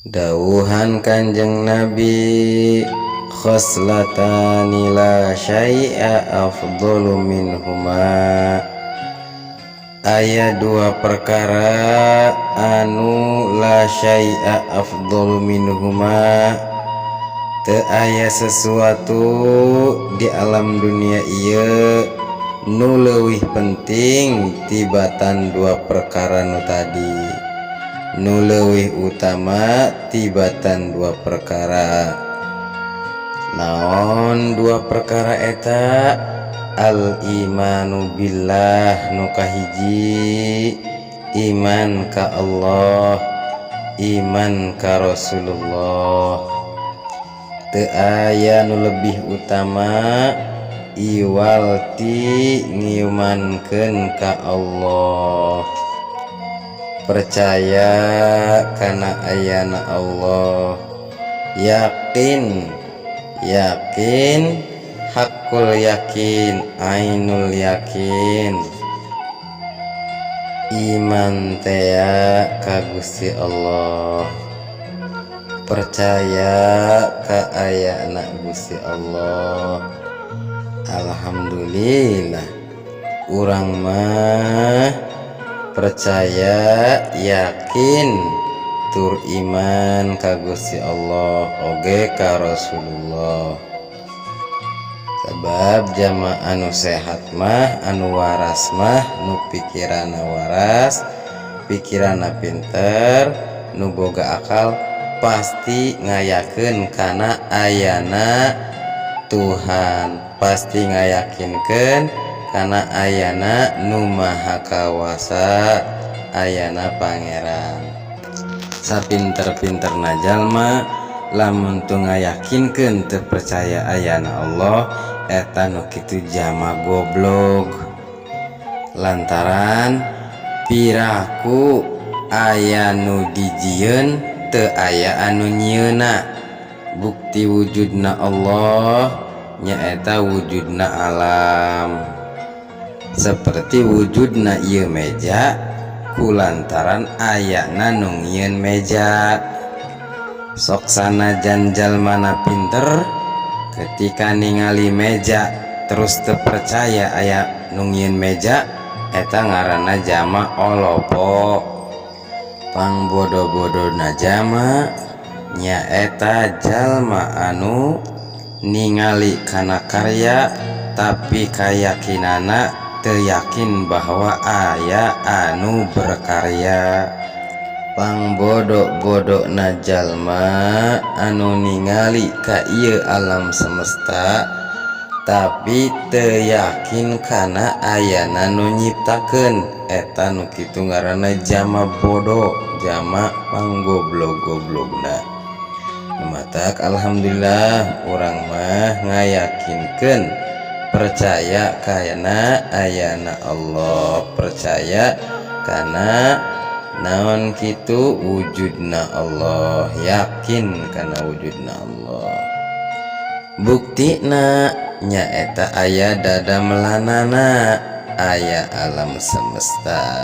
Dawuhan Kanjeng Nabi, khoslatani la syai'a afdalu minhuma. Aya dua perkara anu la syai'a afdalu minhuma, teu aya sesuatu di alam dunia ieu nu leuwih penting tibatan dua perkara nu tadi, nu leuwih utama tibatan dua perkara. Naon dua perkara eta? Al imanu billah nu kahiji iman ka Allah, iman ka Rasulullah. Teu aya nu lebih utama iwal ti ngiumankeun ka Allah, percaya kana ayana Allah, yakin hakul yakin, ainul yakin, iman tea ka Gusti Allah, percaya ka ayana Gusti Allah. Alhamdulillah urang mah percaya yakin tur iman ka Gusti Allah oge ka Rasulullah. Sebab jamaah anu sehat mah, anu waras mah, nu pikiranna waras, pikiranna pinter, nu boga akal, pasti ngayakeun kana ayana Tuhan, pasti ngayakinkeun kana ayana nu maha kawasa, ayana Pangeran. Sapinter-pinterna jalma lamun tu ngayakinkeun teu percaya ayana Allah, eta nu kitu jama goblok. Lantaran piraku aya nu dijieun teu aya anu nyieuna. Bukti wujudna Allah nyaeta wujudna alam. Seperti wujudna ieu meja kulantaran ayana nu ngieun meja. Sok sanajan jalmana pinter, ketika ningali meja terus teu percaya aya nu ngieun meja, eta ngaranna jama olopo. Pangbodo-bodona jama nyaeta jalma anu ningali kana karya tapi kayakinana teu yakin bahwa aya anu berkarya. Pangbodo-bodona jalma anu ningali ka ieu alam semesta tapi teu yakin kana ayana nu nyiptakeun, eta nu kitu ngaranna jama bodoh, jama panggoblok-goblokna. Matak alhamdulillah urang mah ngayakinkeun percaya kana ayana Allah, percaya kana naon kitu wujudna Allah, yakin kana wujudna Allah. Buktina nyaeta aya dada melanana, aya alam semesta.